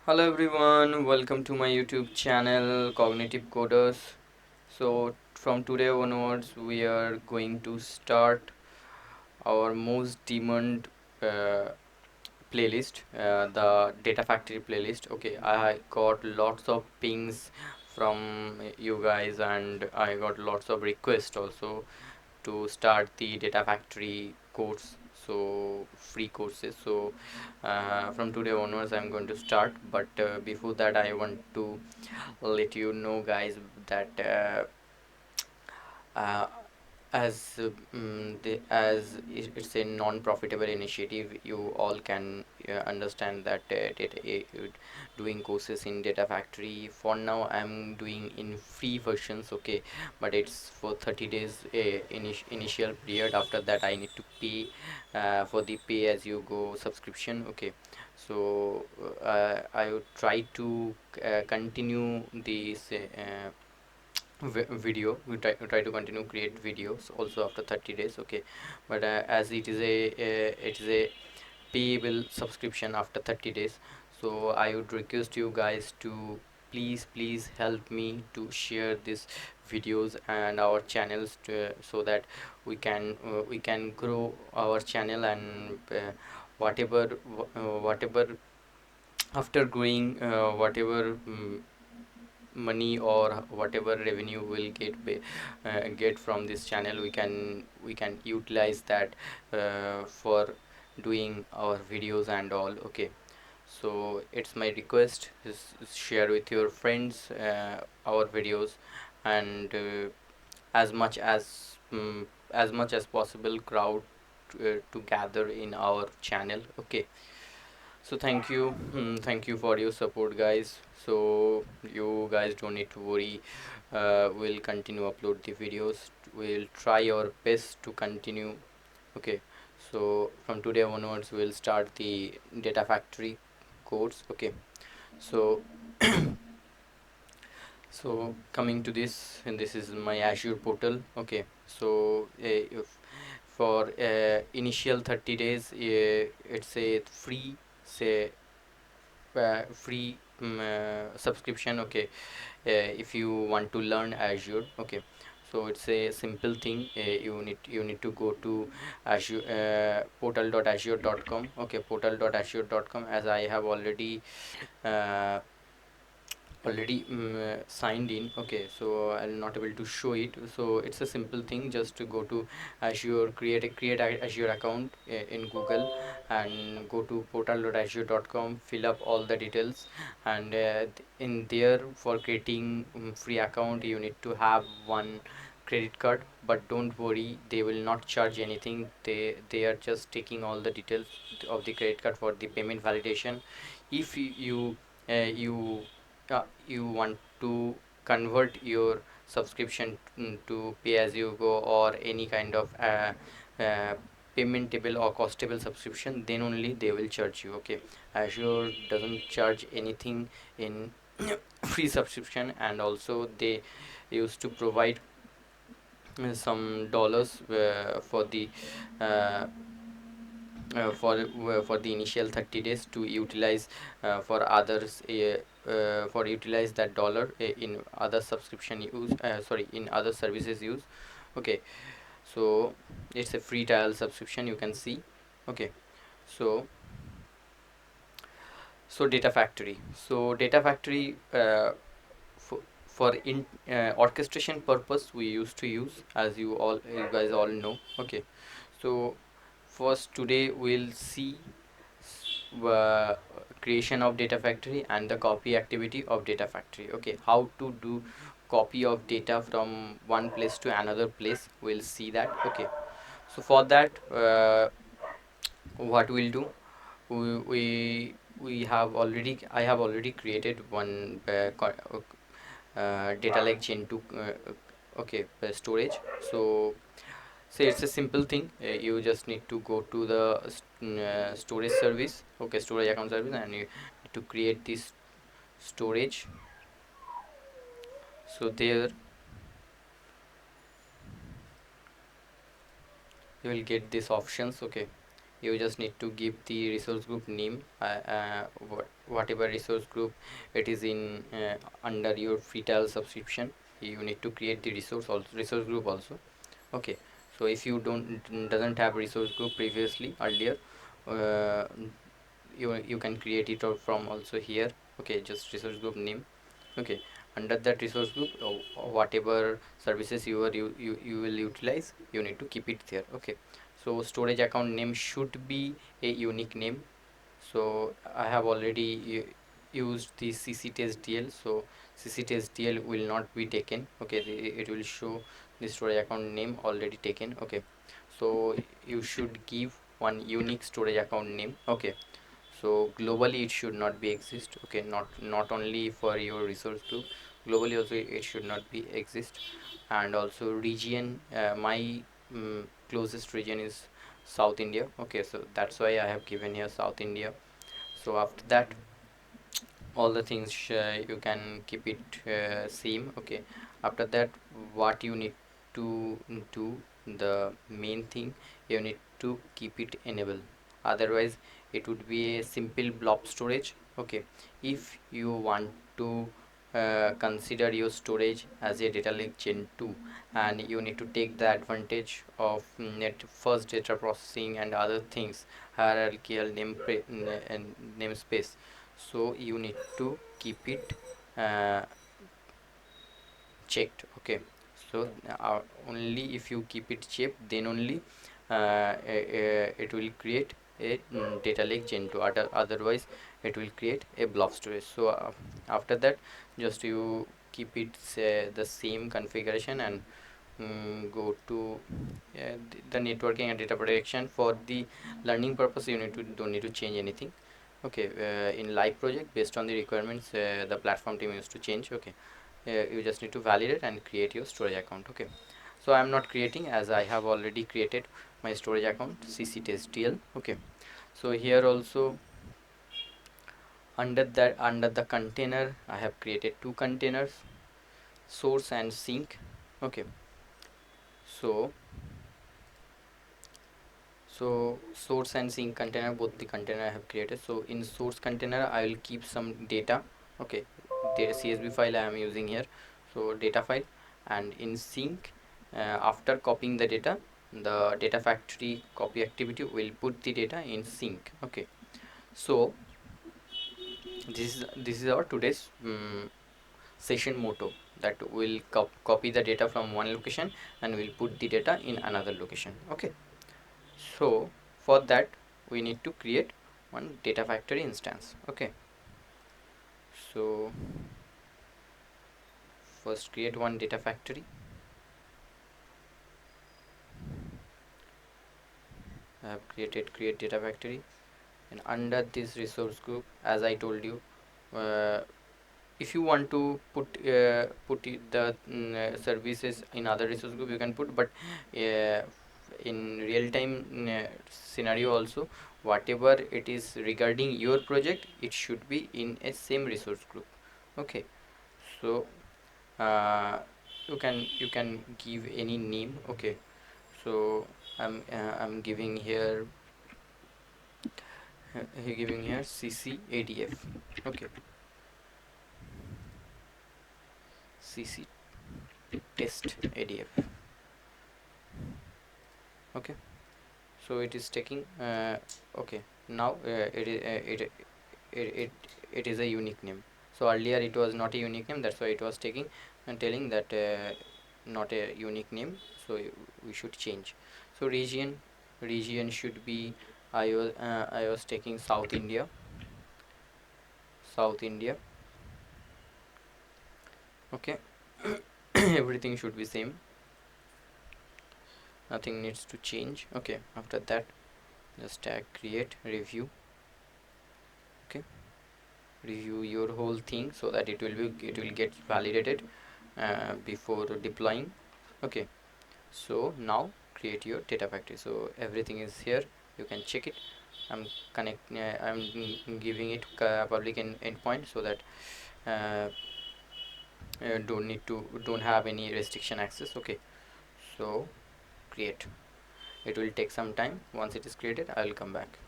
Hello everyone, welcome to my YouTube channel CognitiveCoders. So from today onwards we are going to start our most demanded uh, playlist, the Data Factory playlist. Okay, I got lots of pings from you guys and I got lots of requests also to start the Data Factory course, so free courses. So from today onwards I'm going to start, but before that I want to let you know guys that uh, it's a non-profitable initiative, you all can understand that doing courses in Data Factory for now I'm doing in free versions. Okay, but it's for 30 days initial period. After that I need to pay for the pay as you go subscription. Okay, so I would try to continue this video. We try to continue create videos also after 30 days. Okay, but as it is a payable subscription after 30 days, so I would request you guys to please help me to share these videos and our channels so that we can grow our channel and whatever after growing whatever money or whatever revenue we'll get from this channel, we can utilize that for doing our videos and all. Okay, so it's my request is share with your friends our videos, and as much as possible crowd to gather in our channel. Okay, so thank you for your support, guys. So you guys don't need to worry. We'll continue upload the videos. We'll try our best to continue. Okay. So from today onwards, we'll start the Data Factory course. Okay. So coming to this, and this is my Azure portal. Okay. So if for initial 30 days, it's a free say free subscription. Okay, if you want to learn Azure. Okay, so it's a simple thing. You need to go to Azure portal.azure.com. Okay, portal.azure.com, as I have uh, already signed in. Okay, so I'll not able to show it. So it's a simple thing, just to go to Azure, create a Azure account in Google, and go to portal.azure.com, fill up all the details, and in there, for creating free account, you need to have one credit card. But don't worry, they will not charge anything. They are just taking all the details of the credit card for the payment validation. If you want to convert your subscription to pay as you go, or any kind of uh, paymentable or costable subscription, then only they will charge you. Okay, Azure doesn't charge anything in free subscription, and also they used to provide some dollars uh, for the initial 30 days to utilize for utilize that dollar in other subscription use, sorry, in other services use. Okay, so it's a free trial subscription, you can see. Okay, so data factory for in orchestration purpose we used to use, as you guys all know. Okay, so first today we'll see uh, creation of data factory and the copy activity of data factory. Okay, how to do copy of data from one place to another place, we'll see that. Okay, so for that, what we'll do, we have already I have already created one data like chain to okay, storage. So say it's a simple thing. You just need to go to the storage service. Okay, storage account service, and you need to create this storage. So there you will get these options. Okay, you just need to give the resource group name, whatever resource group it is in, under your free trial subscription. You need to create the resource group also. Okay, so if you doesn't have resource group previously earlier, uh, you can create it out from also here. Okay, just resource group name. Okay, under that resource group, whatever services you will utilize, you need to keep it there. Okay, so storage account name should be a unique name. So I have already used the cc test dl, so cc test dl will not be taken. Okay, it will show the storage account name already taken. Okay, so you should give one unique storage account name. Okay, so globally it should not be exist. Okay, not only for your resource group, globally also it should not be exist. And also region, my closest region is South India. Okay, so that's why I have given here South India. So after that, all the things you can keep it same. Okay, after that, what you need to do, the main thing, you need to keep it enable, otherwise it would be a simple blob storage. Okay, if you want to consider your storage as a data lake gen 2, and you need to take the advantage of net first data processing and other things, hierarchical and namespace, so you need to keep it uh, checked. Okay, so only if you keep it checked, then only it will create a data lake gen 2. Otherwise it will create a blob storage. So after that, just you keep it the same configuration, and go to the networking and data protection. For the learning purpose, you need to don't need to change anything. Okay, in live project, based on the requirements the platform team used to change. Okay, you just need to validate and create your storage account. Okay, so I am not creating, as I have already created my storage account cctstl. Okay, so here also, under the container, I have created two containers, source and sink. Okay, so source and sink container, both the container I have created. So in source container I will keep some data. Okay, the csv file I am using here, so data file. And in sink, after copying the data, the data factory copy activity will put the data in sink. Okay, so this is our today's session motto, that will copy the data from one location and will put the data in another location. Okay, so for that we need to create one data factory instance. Okay, so first create one data factory. I have created create data factory, and under this resource group, as I told you, uh, if you want to put the services in other resource group, you can put. But uh, in real time scenario also, whatever it is regarding your project, it should be in a same resource group. Okay, so uh, you can give any name. Okay, so I'm giving here cc adf. Okay, cc test adf. Okay, so it is taking okay, now it it is a unique name. So earlier it was not a unique name, that's why it was taking and telling that not a unique name, so we should change. So region should be, I was taking South India. Okay, everything should be same, nothing needs to change. Okay, after that, just tag create review. Okay, review your whole thing so that it will get validated before deploying. Okay, so now create your data factory. So everything is here, you can check it. I'm giving it public endpoint, so that uh, don't have any restriction access. Okay, so create. It will take some time. Once it is created, I will come back.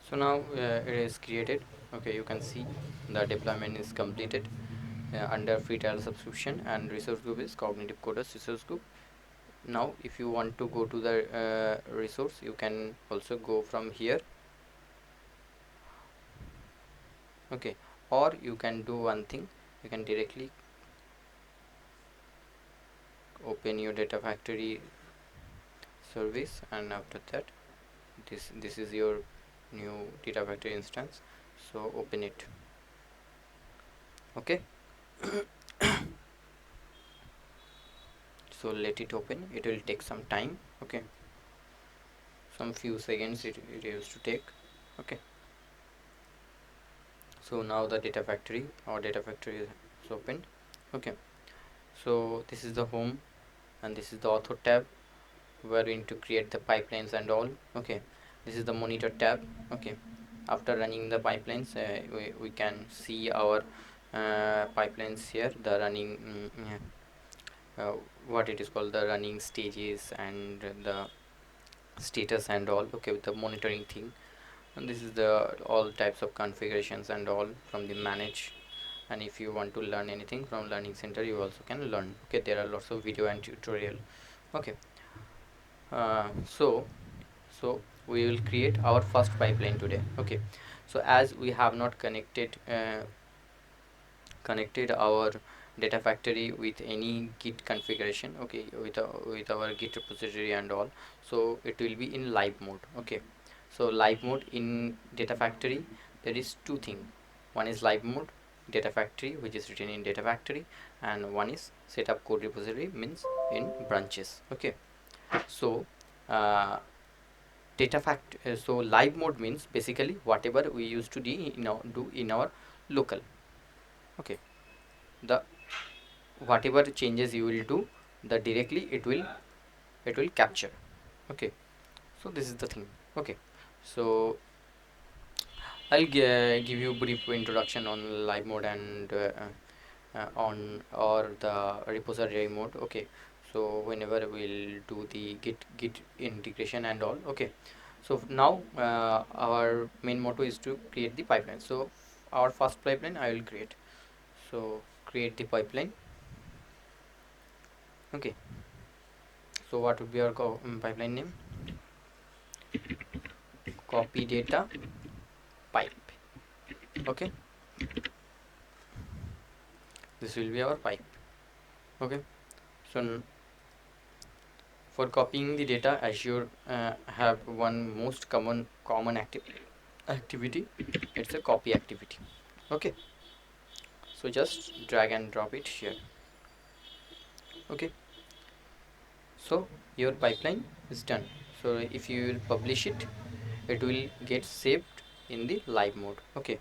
So now it is created. Okay, you can see the deployment is completed under free trial subscription, and resource group is Cognitive Coders resource group. Now if you want to go to the resource, you can also go from here. Okay, or you can do one thing, you can directly open your data factory service, and after that this is your new data factory instance, so open it. Okay, so let it open. It will take some time. Okay, some few seconds it used to take. Okay, so now the data factory, our data factory is opened. Okay, so this is the home, and this is the author tab. We're going to create the pipelines and all. Okay, this is the monitor tab. Okay, after running the pipelines, we can see our pipelines here, the running what it is called, the running stages and the status and all. Okay, with the monitoring thing, and this is the all types of configurations and all from the manage. And if you want to learn anything from learning center, you also can learn. Okay, there are lots of video and tutorial. Okay, so we will create our first pipeline today. Okay, so as we have not connected our data factory with any git configuration, okay, with our git repository and all, so it will be in live mode. Okay, so live mode in data factory, there is two things. One is live mode data factory, which is written in data factory, and one is setup code repository, means in branches. Okay, so uh, so live mode means basically whatever we used to do in our local. Okay, the whatever changes you will do, the directly it will capture. Okay, so this is the thing. Okay, so I'll give you brief introduction on live mode and on or the repository mode. Okay, so whenever we'll do the git integration and all. Okay, so now our main motto is to create the pipeline. So our first pipeline I will create. So create the pipeline. Okay, so what would be our pipeline name? Copy data pipe. Okay, this will be our pipe. Okay, so for copying the data, Azure have one most common activity. It's a copy activity. Okay, so just drag and drop it here. Okay, so your pipeline is done. So if you will publish it, it will get saved in the live mode. Okay,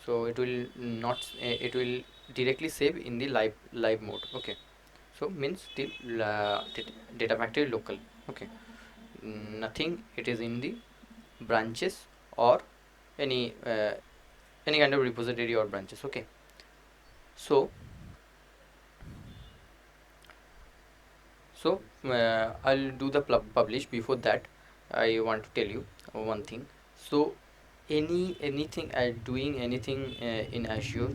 so it will not it will directly save in the live mode. Okay, so means the data factory local. Okay, nothing it is in the branches or any any kind of repository or branches. Okay, so I'll do the publish. Before that, I want to tell you one thing. So anything doing anything in Azure,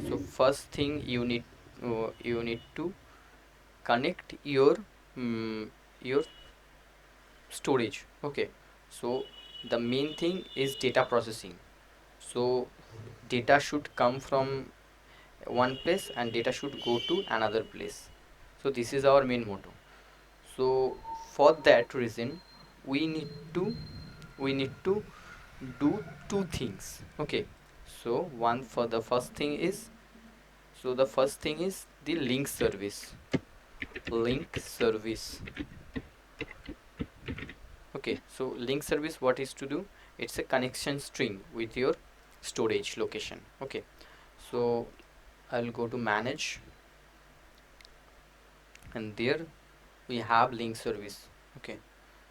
so first thing you need to connect your storage. Okay, so the main thing is data processing. So data should come from one place and data should go to another place. So this is our main motto. So for that reason, we need to we need to do two things. Okay, so one for the first thing is, so the first thing is the link service. Okay, so link service, what is to do, it's a connection string with your storage location. Okay, so I'll go to manage, and there we have link service. Okay,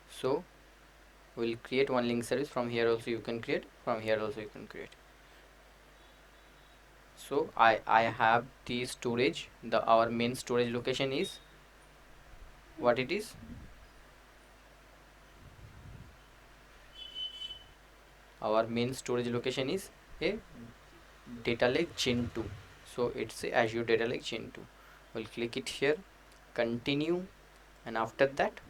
so we'll create one link service. From here also you can create, from here also you can create. So I have the storage, the our main storage location is what it is, our main storage location is a data lake gen 2, so it's a Azure data lake gen 2. We'll click it here, continue, and after that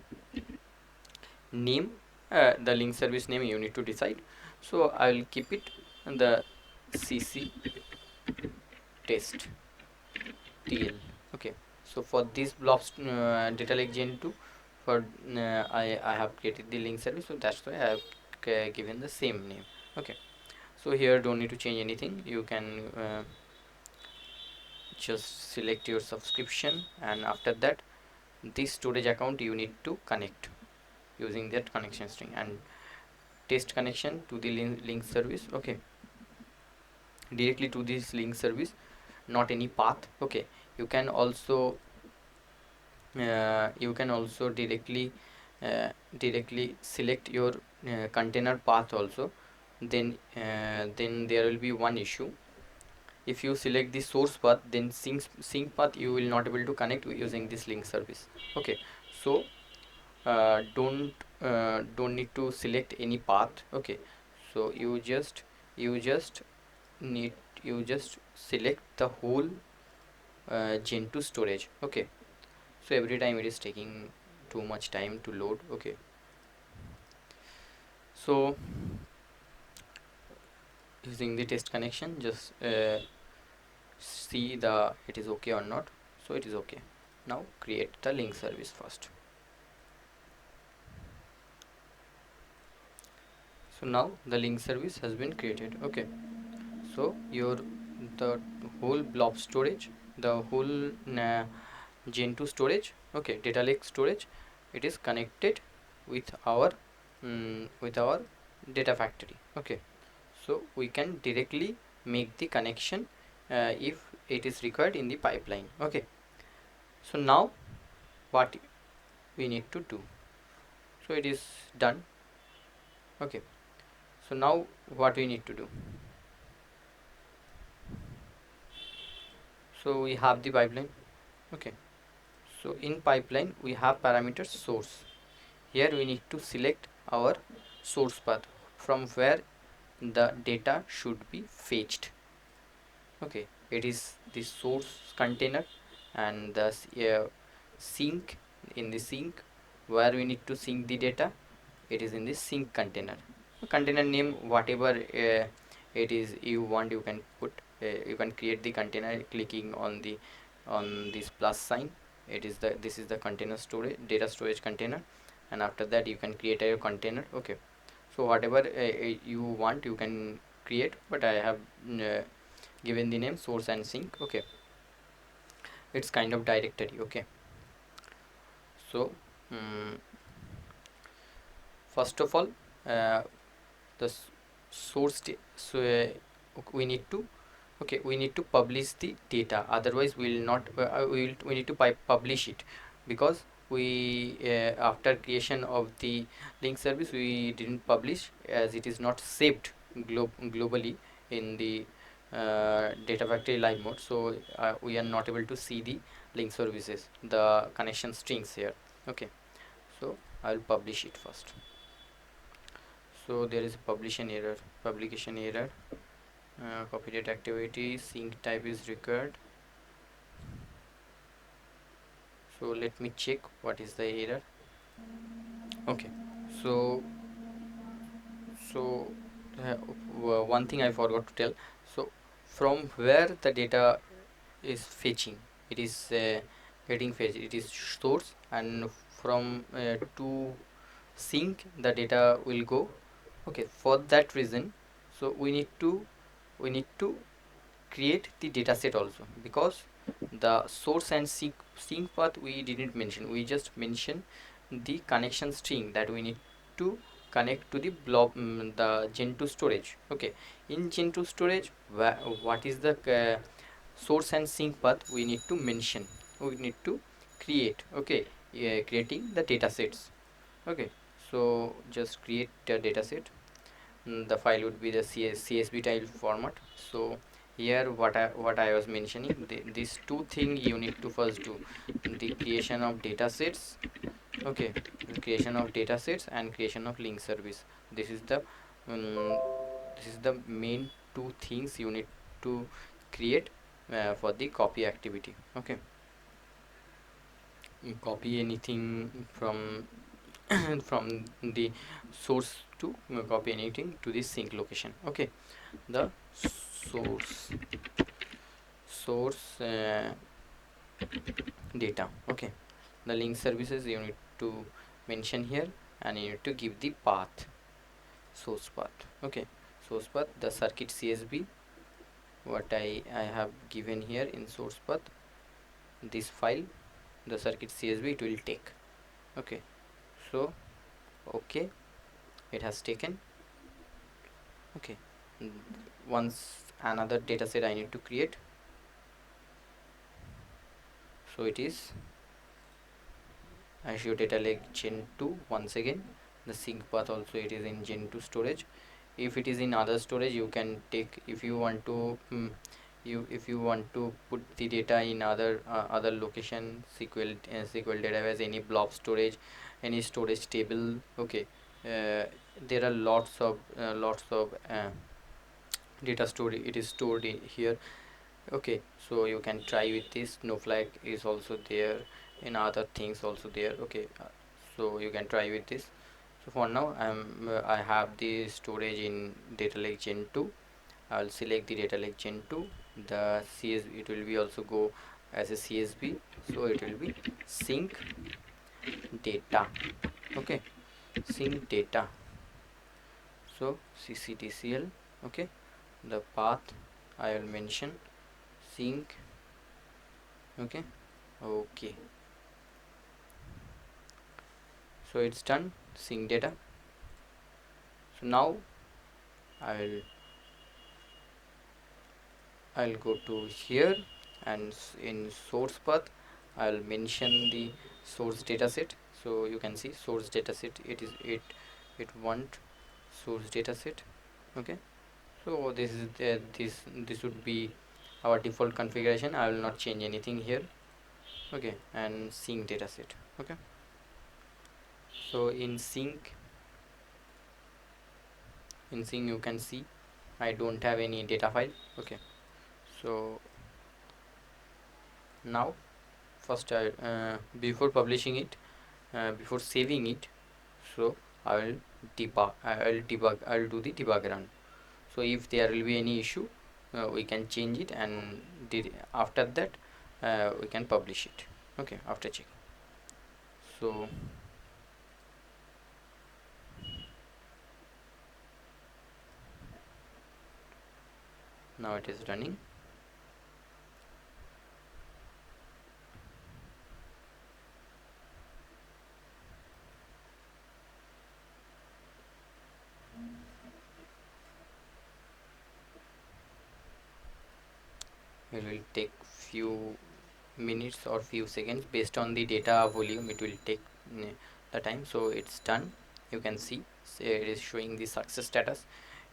name, the link service name you need to decide. So I will keep it the cc test tl. Okay, so for this blobs data lake gen 2, for I have created the link service, so that's why I have given the same name. Okay, so here don't need to change anything. You can just select your subscription, and after that this storage account you need to connect using that connection string and test connection to the link service. Okay, directly to this link service, not any path. Okay, you can also directly select your container path also. Then there will be one issue. If you select the source path, then sync path you will not able to connect using this link service. Okay, so don't need to select any path. Okay, so you just need you just select the whole gen 2 storage. Okay, so every time it is taking too much time to load. Okay, so using the test connection, just see the it is okay or not. So it is okay. Now create the link service first. So now the link service has been created. Okay, so your the whole blob storage, the whole gen 2 storage, okay, data lake storage, it is connected with our data factory. Okay, so we can directly make the connection if it is required in the pipeline. Okay, so now what we need to do, so it is done. Okay, so now what we need to do, so we have the pipeline. Okay, so in pipeline we have parameter source. Here we need to select our source path from where the data should be fetched. Okay, it is the source container, and the sink, in the sink where we need to sync the data, it is in the sink container. Container name whatever it is you want, you can put, you can create the container clicking on the on this plus sign. It is the this is the container storage, data storage container, and after that you can create a container. Okay, so whatever you want you can create, but I have given the name source and sink. Okay, it's kind of directory. Okay, so first of all the source so we need to, okay, we need to publish the data, otherwise we will not we need to publish it, because we after creation of the link service we didn't publish, as it is not saved globally in the data factory live mode. So we are not able to see the link services, the connection strings here. Okay, so I will publish it first. So there is a publication error, copy data activity, sync type is required. So let me check what is the error. Okay, so one thing I forgot to tell. So from where the data is fetching, it is getting fetched, it is source, and from to sync the data will go. Okay, for that reason, so we need to create the dataset also, because the source and sync path we didn't mention, we just mentioned the connection string that we need to connect to the blob, the gen 2 storage. Okay, in gen 2 storage, what is the source and sync path we need to mention, we need to create. Okay, yeah, creating the datasets. Okay, so just create a dataset. The file would be the CSV tile format. So here what I was mentioning, these two things you need to first do, the creation of datasets. Okay, the creation of datasets and creation of link service. This is the um, this is the main two things you need to create for the copy activity. Okay, you copy anything from from the source to copy anything to the sync location. Okay, the source data. Okay, the link services you need to mention here, and you need to give the path, source path. Okay, source path, the circuit CSV, what I have given here in source path, this file, the circuit CSV it will take. Okay, so okay, it has taken. Okay, mm, once another dataset I need to create, so it is Azure Data Lake Gen 2. Once again, the sync path also it is in Gen 2 storage. If it is in other storage, you can take, if you want to if you want to put the data in other location, SQL database, any blob storage, any storage table. Okay, there are lots of data storage it is stored in here. Okay, so you can try with this. Snowflake is also there, and other things also there. Okay, so you can try with this. So for now I have the storage in data lake gen 2. I'll select the data lake gen 2. The CSV it will be also go as a CSV, so it will be sync data. Okay, sync data, so cctcl. Okay, the path I will mention sync. Okay, okay, so it's done, sync data. So now i'll I'll go to here, and in source path I'll mention the source dataset. So you can see source dataset, it want source dataset. Okay, so this is this would be our default configuration. I will not change anything here. Okay, and sync dataset. Okay, so in sync you can see I don't have any data file. Okay, so now first I before publishing it, before saving it, so I will I'll do the debug run. So if there will be any issue, we can change it, and after that we can publish it. Okay, after checking. So now it is running. It will take few minutes or few seconds based on the data volume. It will take the time. So it's done. You can see, so it is showing the success status.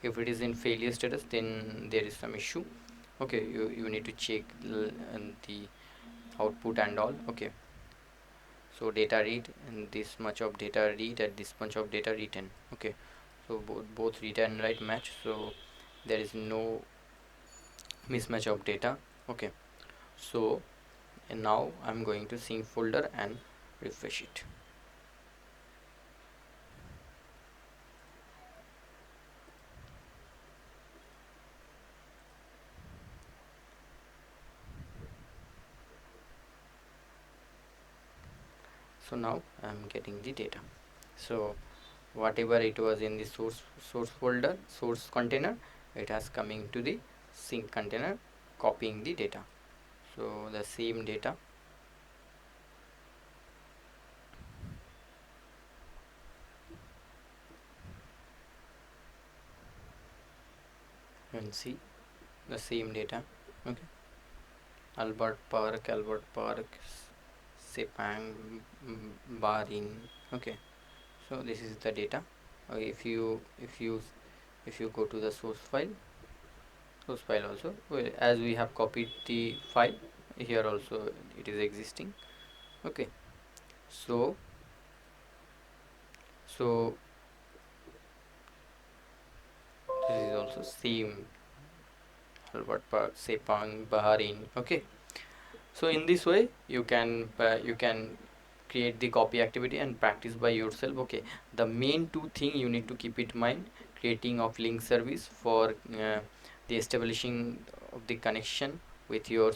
If it is in failure status, then there is some issue. Okay, you need to check the output and all. Okay, so data read, and this much of data read and this much of data written. Okay, so both read and write match, so there is no mismatch of data. Okay, so and now I'm going to sync folder and refresh it. So now I'm getting the data. So whatever it was in the source folder, source container, it has coming to the sync container, copying the data. So the same data, you can see the same data. Okay, Albert Park, Sepang, Barin. Okay, so this is the data. Okay, if you go to the source file also, well, as we have copied the file, here also it is existing. Okay, so so also same Albert Park, Sepang, Bahrain. Okay, so in this way you can create the copy activity and practice by yourself. Okay, the main two thing you need to keep it in mind: creating of link service for the establishing of the connection with your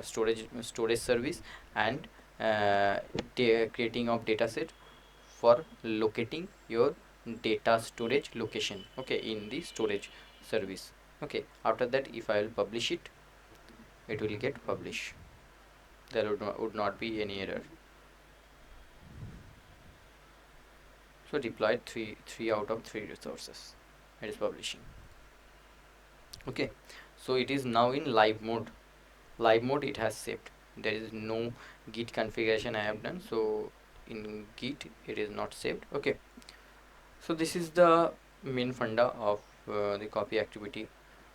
storage service, and creating of dataset for locating your data storage location, okay, in the storage service. Okay, after that if I will publish it, it will get published. There would not be any error. So deployed three out of three resources. It is publishing. Okay, so it is now in live mode. Live mode it has saved. There is no git configuration I have done, so in git it is not saved. Okay, so this is the main funda of the copy activity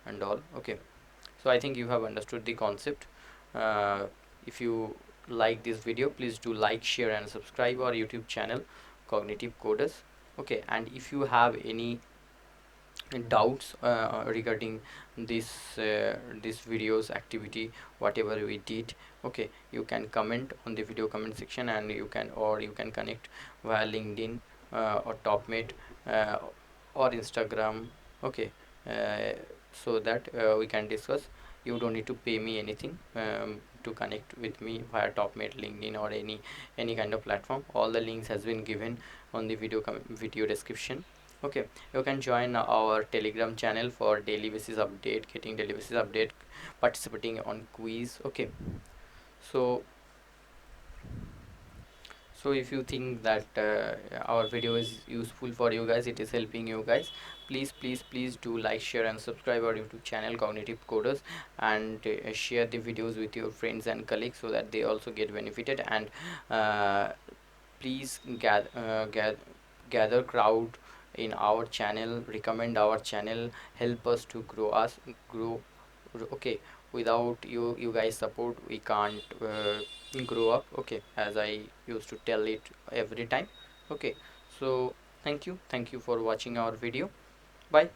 and all. Okay, so I think you have understood the concept. uh, if you like this video, please do like, share and subscribe our YouTube channel Cognitive Coders. Okay, and if you have any doubts regarding this videos activity, whatever we did, okay, you can comment on the video comment section, and you can connect via LinkedIn or Topmate uh, or Instagram. Okay, uh, so that we can discuss. You don't need to pay me anything to connect with me via Topmate, LinkedIn or any kind of platform. All the links has been given on the video description. Okay, you can join our Telegram channel for daily basis update, getting daily basis update, participating on quiz. Okay, so if you think that our video is useful for you guys, it is helping you guys, please do like, share and subscribe our YouTube channel Cognitive Coders, and share the videos with your friends and colleagues so that they also get benefited. And uh, please gather crowd in our channel, recommend our channel, help us to grow. Okay, without you guys support we can't grow up. Okay, as I used to tell it every time. Okay, so thank you for watching our video. Bye.